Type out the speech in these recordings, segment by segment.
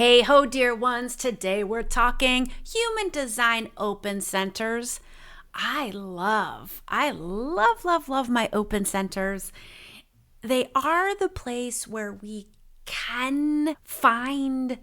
Hey ho, dear ones. Today we're talking human design open centers. I love my open centers. They are the place where we can find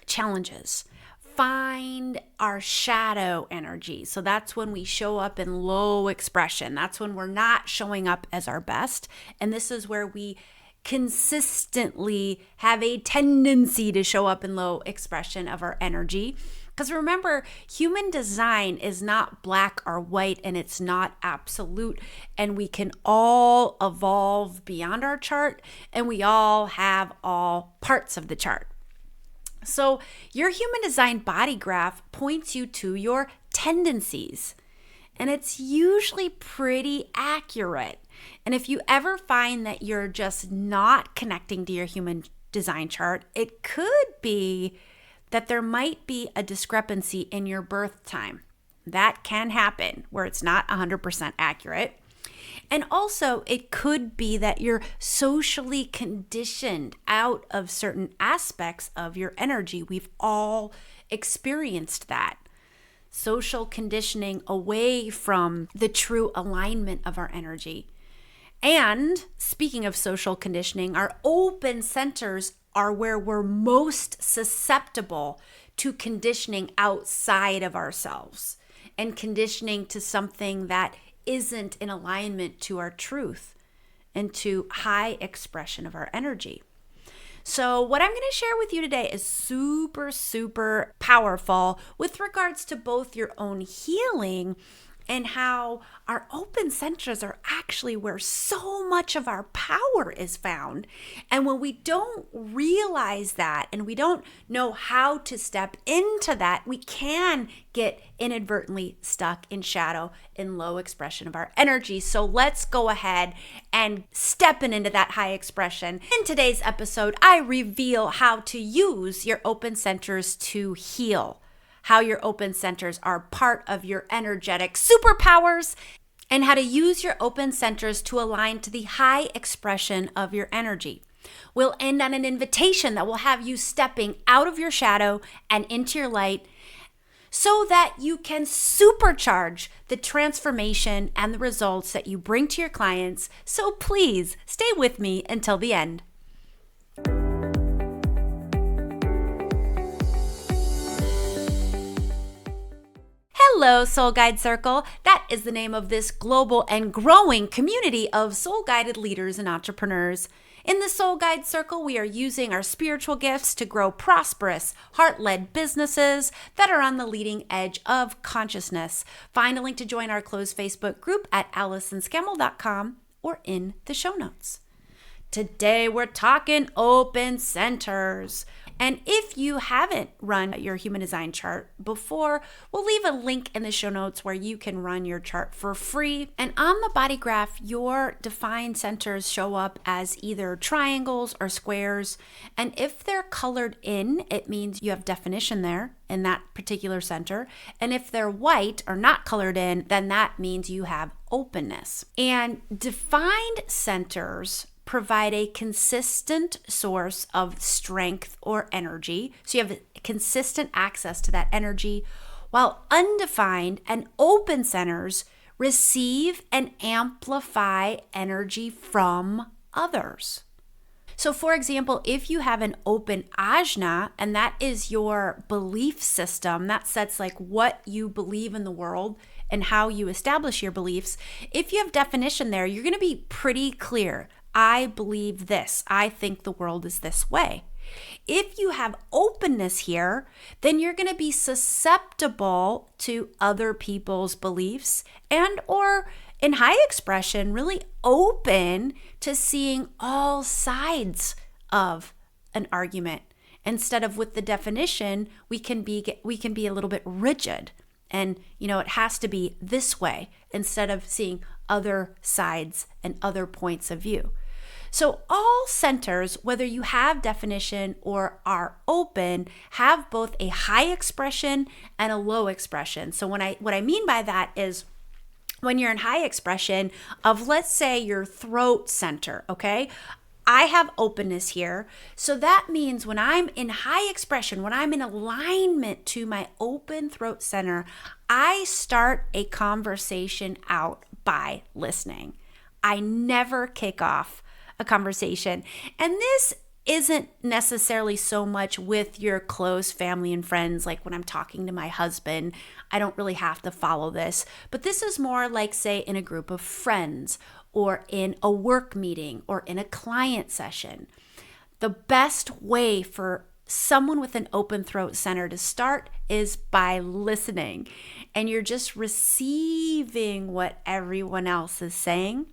challenges, find our shadow energy. So that's when we show up in low expression. That's when we're not showing up as our best. And this is where we consistently have a tendency to show up in low expression of our energy. Because remember, human design is not black or white, and it's not absolute. And we can all evolve beyond our chart, and we all have all parts of the chart. So your human design body graph points you to your tendencies, and it's usually pretty accurate. And if you ever find that you're just not connecting to your human design chart, it could be that there might be a discrepancy in your birth time. That can happen where it's not 100% accurate. And also, it could be that you're socially conditioned out of certain aspects of your energy. We've all experienced that. Social conditioning away from the true alignment of our energy. And speaking of social conditioning, our open centers are where we're most susceptible to conditioning outside of ourselves and conditioning to something that isn't in alignment to our truth and to high expression of our energy. So what I'm going to share with you today is super powerful with regards to both your own healing and how our open centers are actually where so much of our power is found. And when we don't realize that and we don't know how to step into that, we can get inadvertently stuck in shadow in low expression of our energy. So let's go ahead and step into that high expression. In today's episode, I reveal how to use your open centers to heal, how your open centers are part of your energetic superpowers, and how to use your open centers to align to the high expression of your energy. We'll end on an invitation that will have you stepping out of your shadow and into your light so that you can supercharge the transformation and the results that you bring to your clients. So please stay with me until the end. Hello, Soul Guide Circle. That is the name of this global and growing community of soul-guided leaders and entrepreneurs. In the Soul Guide Circle, we are using our spiritual gifts to grow prosperous, heart-led businesses that are on the leading edge of consciousness. Find a link to join our closed Facebook group at AllisonScammell.com or in the show notes. Today, we're talking open centers. And if you haven't run your human design chart before, we'll leave a link in the show notes where you can run your chart for free. And on the body graph, your defined centers show up as either triangles or squares. And if they're colored in, it means you have definition there in that particular center. And if they're white or not colored in, then that means you have openness. And defined centers provide a consistent source of strength or energy. So you have consistent access to that energy, while undefined and open centers receive and amplify energy from others. So for example, if you have an open ajna, and that is your belief system, that sets like what you believe in the world and how you establish your beliefs. If you have definition there, you're going to be pretty clear. I believe this. I think the world is this way. If you have openness here, then you're going to be susceptible to other people's beliefs and or in high expression, really open to seeing all sides of an argument. Instead of with the definition, we can be a little bit rigid. And, it has to be this way instead of seeing other sides and other points of view. So all centers, whether you have definition or are open, have both a high expression and a low expression. So what I mean by that is when you're in high expression of, let's say, your throat center, okay? I have openness here. So that means when I'm in high expression, when I'm in alignment to my open throat center, I start a conversation out by listening. I never kick off a conversation. And this isn't necessarily so much with your close family and friends. Like when I'm talking to my husband, I don't really have to follow this. But this is more like, say, in a group of friends or in a work meeting or in a client session. The best way for someone with an open throat center to start is by listening. And you're just receiving what everyone else is saying.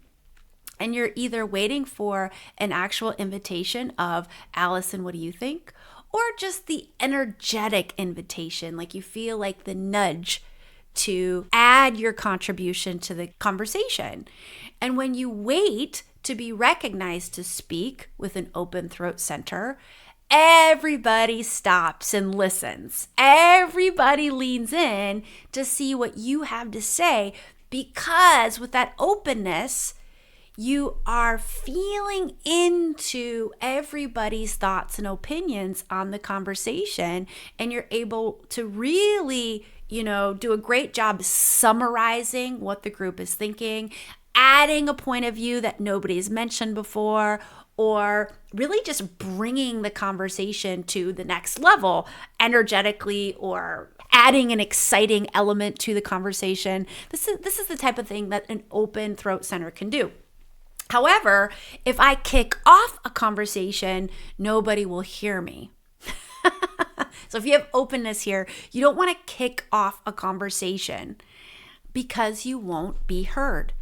And you're either waiting for an actual invitation of, Allison, what do you think? Or just the energetic invitation, like you feel like the nudge to add your contribution to the conversation. And when you wait to be recognized to speak with an open throat center, everybody stops and listens. Everybody leans in to see what you have to say, because with that openness, you are feeling into everybody's thoughts and opinions on the conversation, and you're able to really, do a great job summarizing what the group is thinking, adding a point of view that nobody's mentioned before, or really just bringing the conversation to the next level energetically, or adding an exciting element to the conversation. This is the type of thing that an open throat center can do. However, if I kick off a conversation, nobody will hear me. So if you have openness here, you don't want to kick off a conversation because you won't be heard.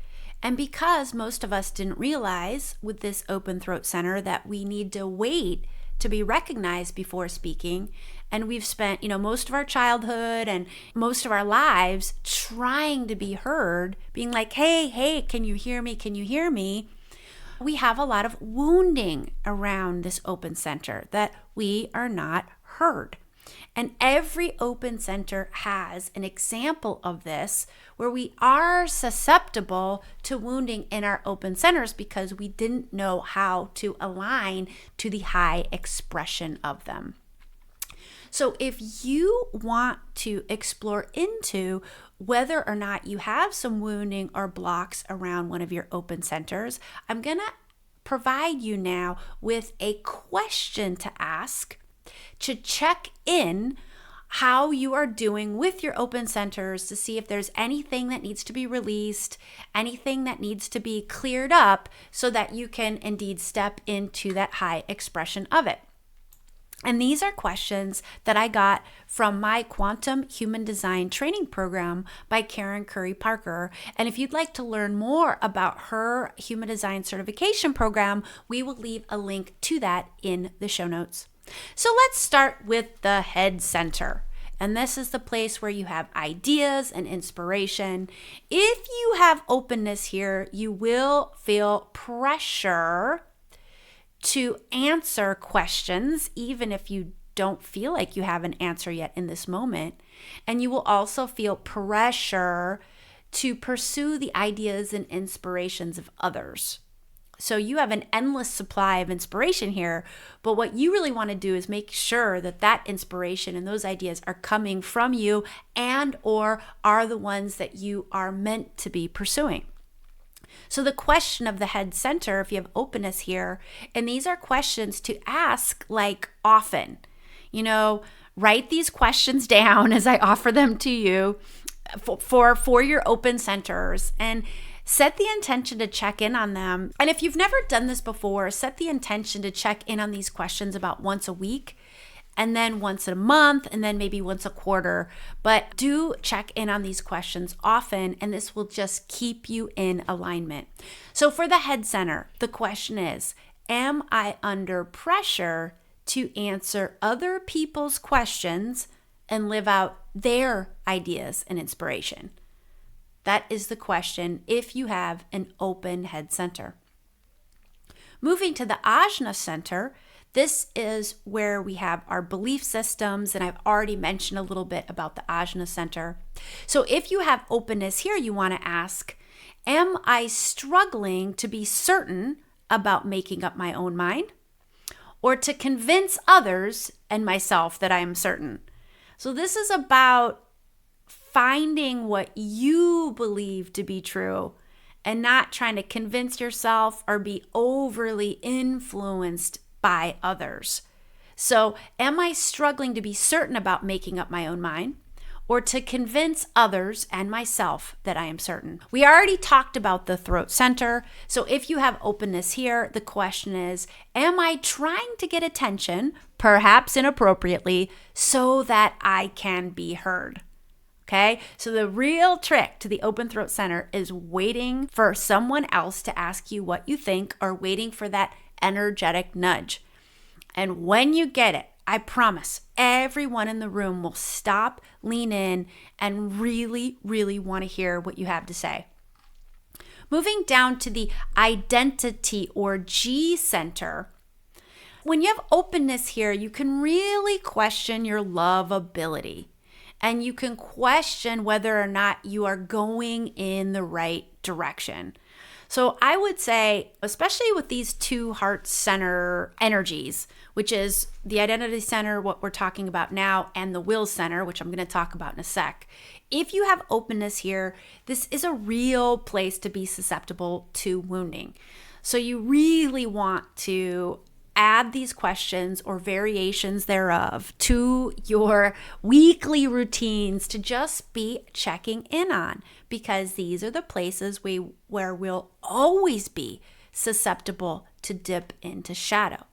And because most of us didn't realize with this open throat center that we need to wait to be recognized before speaking. And we've spent, most of our childhood and most of our lives trying to be heard, being like, hey, can you hear me? Can you hear me? We have a lot of wounding around this open center that we are not heard. And every open center has an example of this where we are susceptible to wounding in our open centers because we didn't know how to align to the high expression of them. So if you want to explore into whether or not you have some wounding or blocks around one of your open centers, I'm going to provide you now with a question to ask to check in how you are doing with your open centers, to see if there's anything that needs to be released, anything that needs to be cleared up, so that you can indeed step into that high expression of it. And these are questions that I got from my Quantum Human Design training program by Karen Curry Parker. And if you'd like to learn more about her human design certification program, we will leave a link to that in the show notes. So let's start with the head center. And this is the place where you have ideas and inspiration. If you have openness here, you will feel pressure to answer questions, even if you don't feel like you have an answer yet in this moment. And you will also feel pressure to pursue the ideas and inspirations of others. So you have an endless supply of inspiration here, but what you really want to do is make sure that that inspiration and those ideas are coming from you and or are the ones that you are meant to be pursuing. So the question of the head center, if you have openness here, and these are questions to ask like often, write these questions down as I offer them to you for your open centers, and set the intention to check in on them. And if you've never done this before, set the intention to check in on these questions about once a week, and then once a month, and then maybe once a quarter. But do check in on these questions often, and this will just keep you in alignment. So for the head center, the question is, am I under pressure to answer other people's questions and live out their ideas and inspiration? That is the question if you have an open head center. Moving to the Ajna center, this is where we have our belief systems, and I've already mentioned a little bit about the Ajna center. So if you have openness here, you want to ask, am I struggling to be certain about making up my own mind, or to convince others and myself that I am certain. So this is about finding what you believe to be true and not trying to convince yourself or be overly influenced by others. So, am I struggling to be certain about making up my own mind, or to convince others and myself that I am certain? We already talked about the throat center. So, if you have openness here, the question is, am I trying to get attention, perhaps inappropriately, so that I can be heard? Okay, so the real trick to the open throat center is waiting for someone else to ask you what you think, or waiting for that energetic nudge. And when you get it, I promise everyone in the room will stop, lean in, and really, really want to hear what you have to say. Moving down to the identity or G center. When you have openness here, you can really question your lovability. And you can question whether or not you are going in the right direction. So I would say, especially with these two heart center energies, which is the identity center, what we're talking about now, and the will center, which I'm going to talk about in a sec. If you have openness here, this is a real place to be susceptible to wounding. So you really want to add these questions or variations thereof to your weekly routines to just be checking in on, because these are the places where we'll always be susceptible to dip into shadow.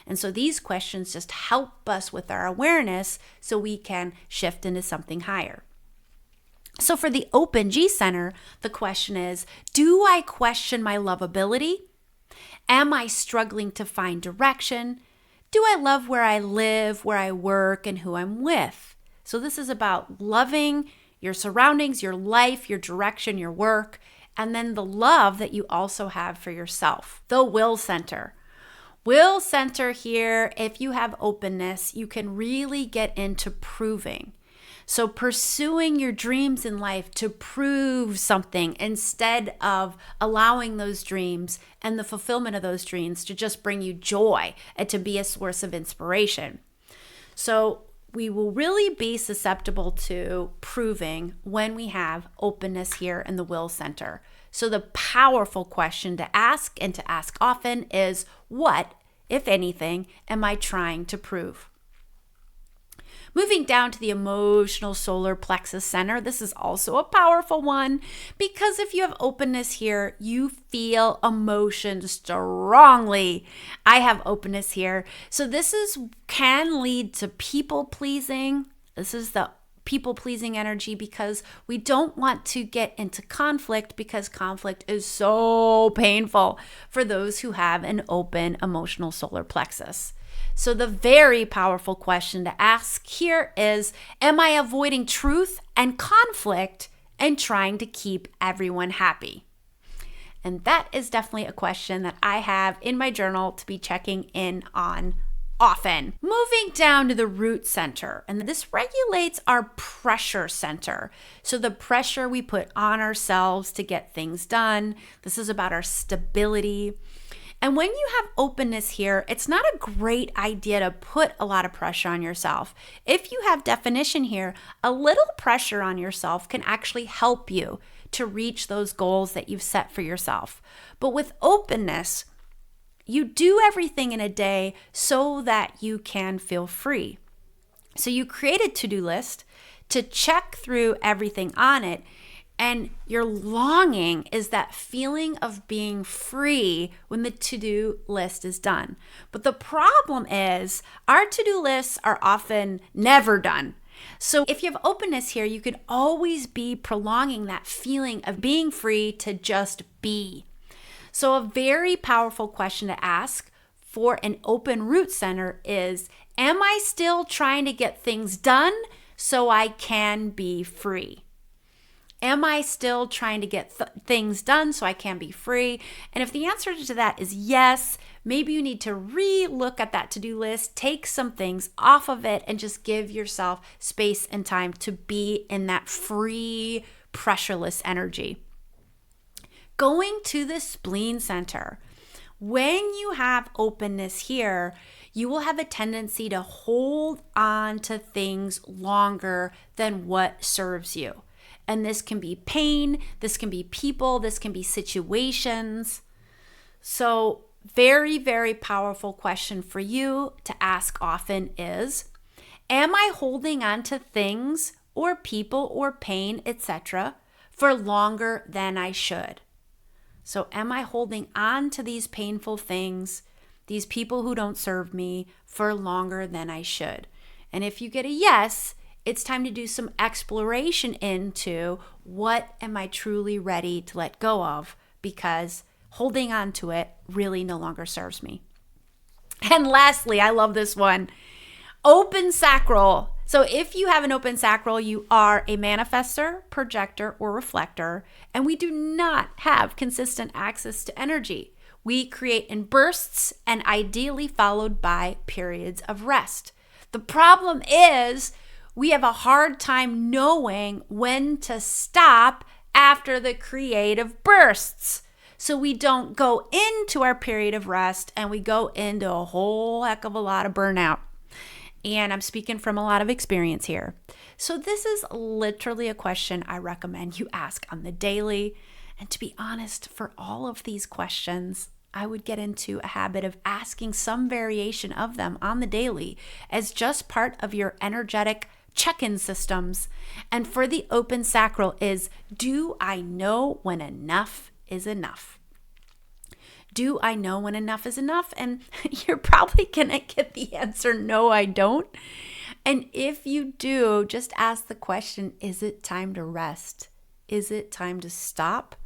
And so these questions just help us with our awareness so we can shift into something higher. So for the open G center, the question is, do I question my lovability? Am I struggling to find direction? Do I love where I live, where I work, and who I'm with? So this is about loving your surroundings, your life, your direction, your work, and then the love that you also have for yourself. The will center. Will center here, if you have openness, you can really get into proving. So pursuing your dreams in life to prove something instead of allowing those dreams and the fulfillment of those dreams to just bring you joy and to be a source of inspiration. So we will really be susceptible to proving when we have openness here in the will center. So the powerful question to ask, and to ask often, is what, if anything, am I trying to prove? Moving down to the emotional solar plexus center, this is also a powerful one, because if you have openness here, you feel emotion strongly. I have openness here. So this can lead to people pleasing. This is the people pleasing energy, because we don't want to get into conflict, because conflict is so painful for those who have an open emotional solar plexus. So the very powerful question to ask here is, am I avoiding truth and conflict and trying to keep everyone happy? And that is definitely a question that I have in my journal to be checking in on often. Moving down to the root center, and this regulates our pressure center. So the pressure we put on ourselves to get things done. This is about our stability. And when you have openness here, it's not a great idea to put a lot of pressure on yourself. If you have definition here, a little pressure on yourself can actually help you to reach those goals that you've set for yourself. But with openness, you do everything in a day so that you can feel free. So you create a to-do list to check through everything on it. And your longing is that feeling of being free when the to-do list is done. But the problem is our to-do lists are often never done. So if you have openness here, you could always be prolonging that feeling of being free to just be. So a very powerful question to ask for an open root center is, am I still trying to get things done so I can be free? Am I still trying to get things done so I can be free? And if the answer to that is yes, maybe you need to re-look at that to-do list, take some things off of it, and just give yourself space and time to be in that free, pressureless energy. Going to the spleen center. When you have openness here, you will have a tendency to hold on to things longer than what serves you. And this can be pain, this can be people, this can be situations. So, very, very powerful question for you to ask often is, am I holding on to things or people or pain, etc., for longer than I should? So am I holding on to these painful things, these people who don't serve me, for longer than I should? And if you get a yes, it's time to do some exploration into what am I truly ready to let go of, because holding on to it really no longer serves me. And lastly, I love this one, open sacral. So if you have an open sacral, you are a manifestor, projector, or reflector, and we do not have consistent access to energy. We create in bursts and ideally followed by periods of rest. The problem is we have a hard time knowing when to stop after the creative bursts. So we don't go into our period of rest and we go into a whole heck of a lot of burnout. And I'm speaking from a lot of experience here. So this is literally a question I recommend you ask on the daily. And to be honest, for all of these questions, I would get into a habit of asking some variation of them on the daily as just part of your energetic check-in systems. And for the open sacral is, do I know when enough is enough? Do I know when enough is enough? And you're probably going to get the answer, no, I don't. And if you do, just ask the question, is it time to rest? Is it time to stop?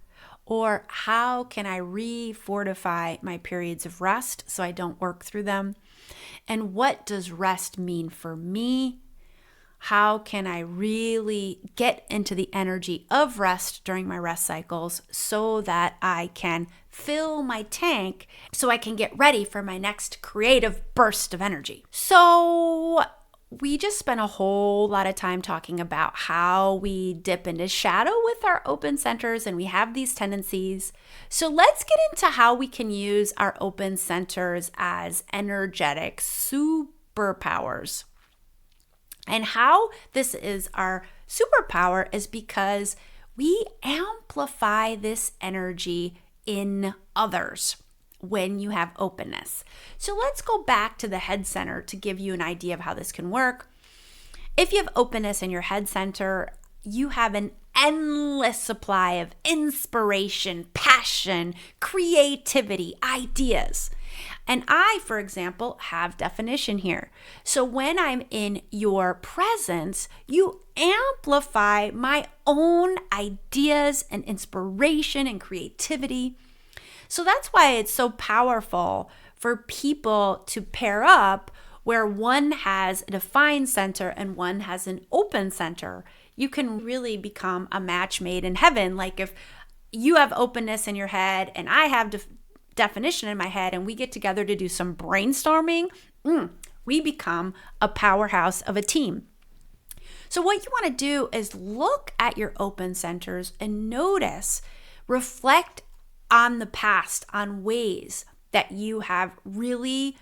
Or how can I refortify my periods of rest so I don't work through them? And what does rest mean for me? How can I really get into the energy of rest during my rest cycles so that I can fill my tank so I can get ready for my next creative burst of energy? So we just spent a whole lot of time talking about how we dip into shadow with our open centers and we have these tendencies. So let's get into how we can use our open centers as energetic superpowers. And how this is our superpower is because we amplify this energy in others when you have openness. So let's go back to the head center to give you an idea of how this can work. If you have openness in your head center, you have an endless supply of inspiration, passion, creativity, ideas. And I, for example, have definition here. So when I'm in your presence, you amplify my own ideas and inspiration and creativity. So that's why it's so powerful for people to pair up where one has a defined center and one has an open center. You can really become a match made in heaven. Like if you have openness in your head and I have definition in my head and we get together to do some brainstorming, we become a powerhouse of a team. So what you want to do is look at your open centers and notice, reflect on the past, on ways that you have really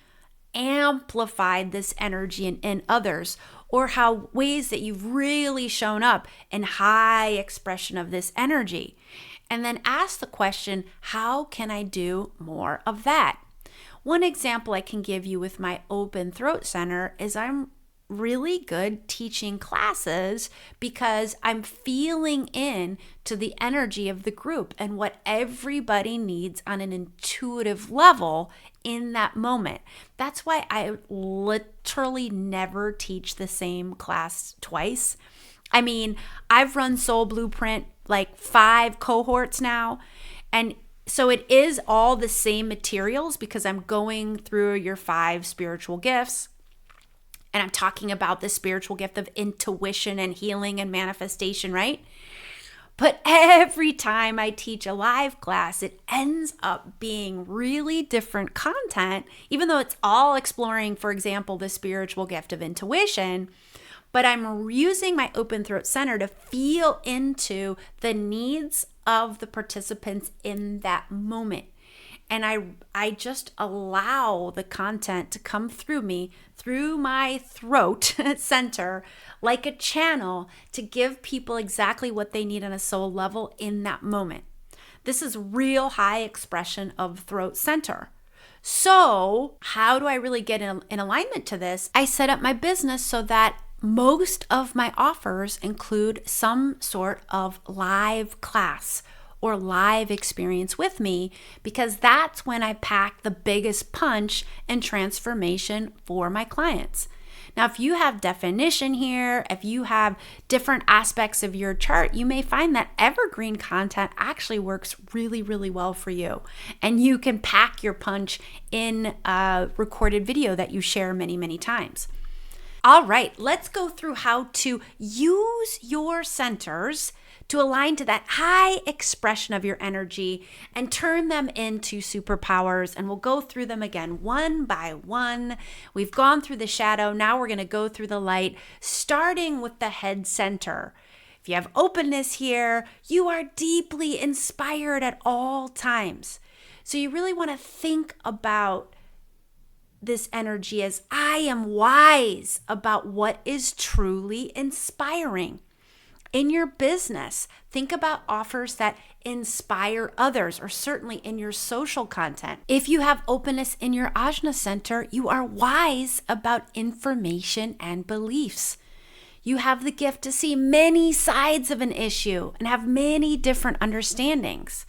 amplified this energy in others, or how ways that you've really shown up in high expression of this energy. And then ask the question, how can I do more of that? One example I can give you with my open throat center is I'm really good teaching classes because I'm feeling in to the energy of the group and what everybody needs on an intuitive level in that moment. That's why I literally never teach the same class twice. I mean, I've run Soul Blueprint like 5 cohorts now. And so it is all the same materials because I'm going through your 5 spiritual gifts. And I'm talking about the spiritual gift of intuition and healing and manifestation, right? But every time I teach a live class, it ends up being really different content, even though it's all exploring, for example, the spiritual gift of intuition. But I'm using my open throat center to feel into the needs of the participants in that moment. and I just allow the content to come through me, through my throat center, like a channel to give people exactly what they need on a soul level in that moment. This is real high expression of throat center. So how do I really get in alignment to this? I set up my business so that most of my offers include some sort of live class or live experience with me, because that's when I pack the biggest punch and transformation for my clients. Now, if you have definition here, if you have different aspects of your chart, you may find that evergreen content actually works really, really well for you. And you can pack your punch in a recorded video that you share many, many times. All right, let's go through how to use your centers to align to that high expression of your energy and turn them into superpowers. And we'll go through them again one by one. We've gone through the shadow. Now we're going to go through the light, starting with the head center. If you have openness here, you are deeply inspired at all times. So you really want to think about this energy as I am wise about what is truly inspiring. In your business, think about offers that inspire others, or certainly in your social content. If you have openness in your Ajna center, you are wise about information and beliefs. You have the gift to see many sides of an issue and have many different understandings.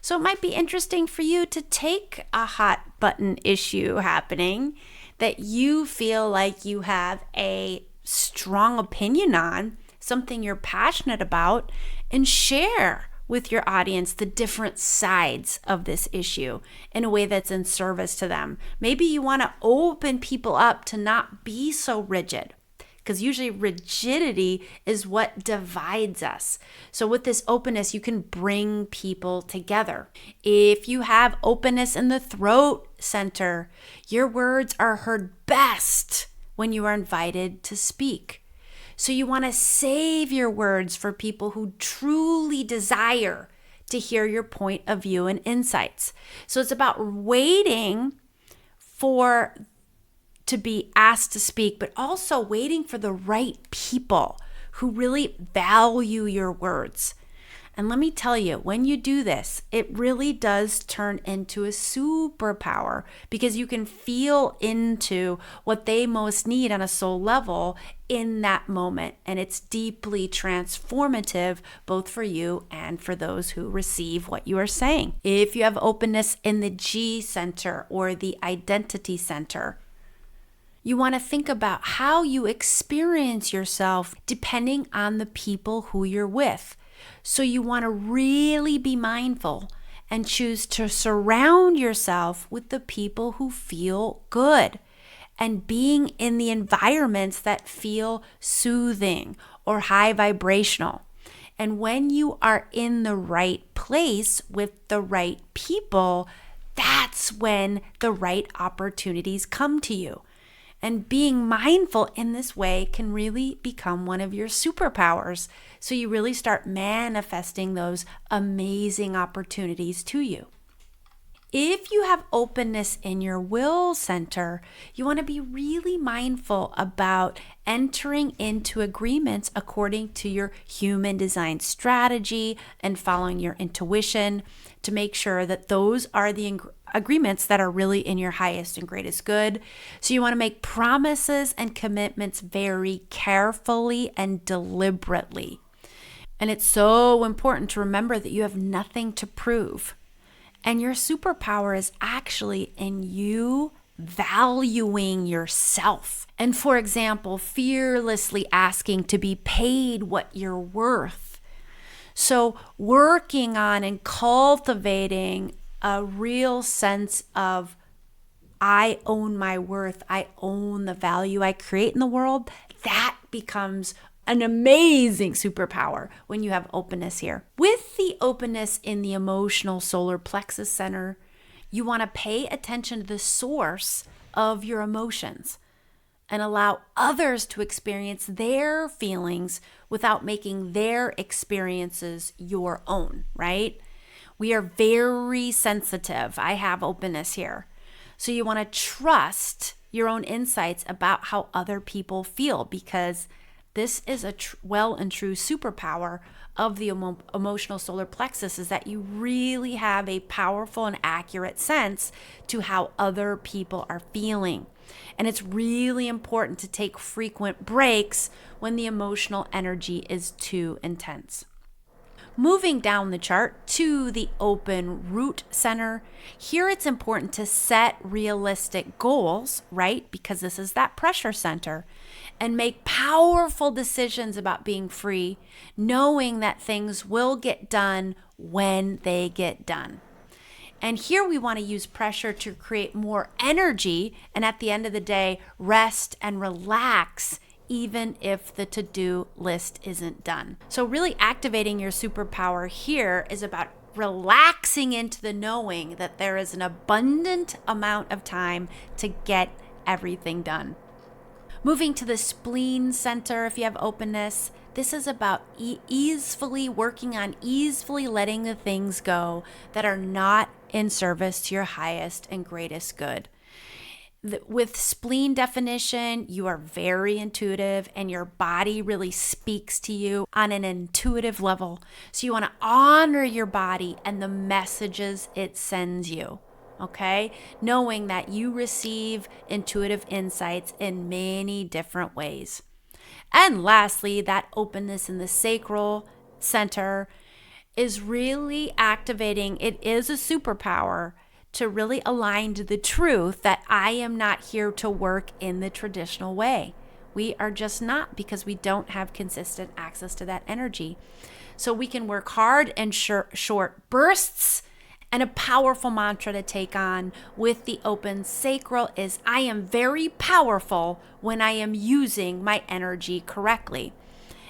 So it might be interesting for you to take a hot button issue happening that you feel like you have a strong opinion on, something you're passionate about, and share with your audience the different sides of this issue in a way that's in service to them. Maybe you want to open people up to not be so rigid, because usually rigidity is what divides us. So with this openness, you can bring people together. If you have openness in the throat center, your words are heard best when you are invited to speak. So you want to save your words for people who truly desire to hear your point of view and insights. So it's about waiting to be asked to speak, but also waiting for the right people who really value your words. And let me tell you, when you do this, it really does turn into a superpower, because you can feel into what they most need on a soul level in that moment. And it's deeply transformative, both for you and for those who receive what you are saying. If you have openness in the G center or the identity center, you want to think about how you experience yourself depending on the people who you're with. So you want to really be mindful and choose to surround yourself with the people who feel good and being in the environments that feel soothing or high vibrational. And when you are in the right place with the right people, that's when the right opportunities come to you. And being mindful in this way can really become one of your superpowers. So you really start manifesting those amazing opportunities to you. If you have openness in your will center, you want to be really mindful about entering into agreements according to your human design strategy and following your intuition to make sure that those are the agreements that are really in your highest and greatest good. So you want to make promises and commitments very carefully and deliberately. And it's so important to remember that you have nothing to prove. And your superpower is actually in you valuing yourself. And for example, fearlessly asking to be paid what you're worth. So working on and cultivating a real sense of I own my worth, I own the value I create in the world, that becomes an amazing superpower when you have openness here. With the openness in the emotional solar plexus center, you want to pay attention to the source of your emotions and allow others to experience their feelings without making their experiences your own, right? We are very sensitive. I have openness here. So you want to trust your own insights about how other people feel, because this is a well and true superpower of the emotional solar plexus, is that you really have a powerful and accurate sense to how other people are feeling. And it's really important to take frequent breaks when the emotional energy is too intense. Moving down the chart to the open root center, here it's important to set realistic goals, right? Because this is that pressure center, and make powerful decisions about being free, knowing that things will get done when they get done. And here we want to use pressure to create more energy, and at the end of the day, rest and relax, even if the to-do list isn't done. So really activating your superpower here is about relaxing into the knowing that there is an abundant amount of time to get everything done. Moving to the spleen center, if you have openness, this is about easily working on easily letting the things go that are not in service to your highest and greatest good. With spleen definition, you are very intuitive and your body really speaks to you on an intuitive level. So you want to honor your body and the messages it sends you, okay? Knowing that you receive intuitive insights in many different ways. And lastly, that openness in the sacral center is really activating. It is a superpower to really align to the truth that I am not here to work in the traditional way. We are just not, because we don't have consistent access to that energy. So we can work hard in short bursts. And a powerful mantra to take on with the open sacral is, I am very powerful when I am using my energy correctly.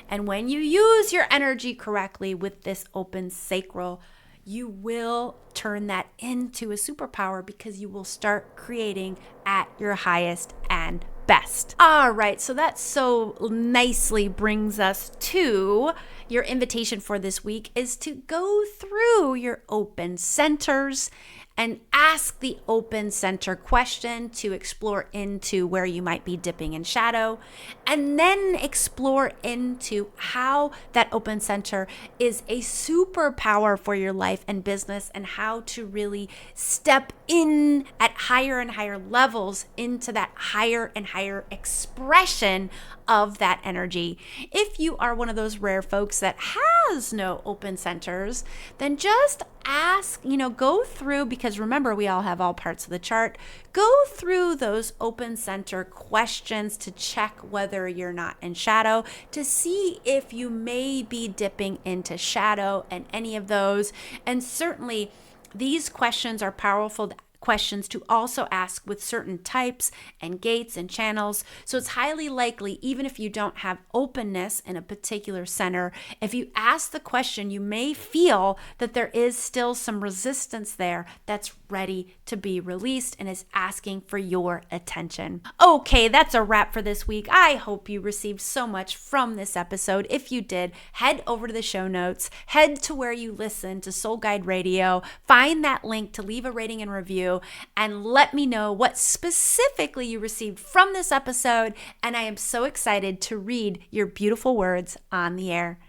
And when you use your energy correctly with this open sacral, you will turn that into a superpower, because you will start creating at your highest and best. All right, so that so nicely brings us to your invitation for this week is to go through your open centers and ask the open center question to explore into where you might be dipping in shadow, and then explore into how that open center is a superpower for your life and business, and how to really step in at higher and higher levels into that higher and higher expression of that energy. If you are one of those rare folks that has no open centers, then just ask, go through, because remember, we all have all parts of the chart. Go through those open center questions to check whether you're not in shadow, to see if you may be dipping into shadow and any of those. And certainly these questions are powerful questions to also ask with certain types and gates and channels. So it's highly likely, even if you don't have openness in a particular center, if you ask the question, you may feel that there is still some resistance there that's ready to be released and is asking for your attention. Okay, that's a wrap for this week. I hope you received so much from this episode. If you did, head over to the show notes, head to where you listen to Soul Guide Radio, find that link to leave a rating and review, and let me know what specifically you received from this episode. And I am so excited to read your beautiful words on the air.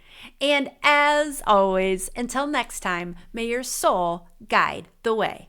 And as always, until next time, may your soul guide the way.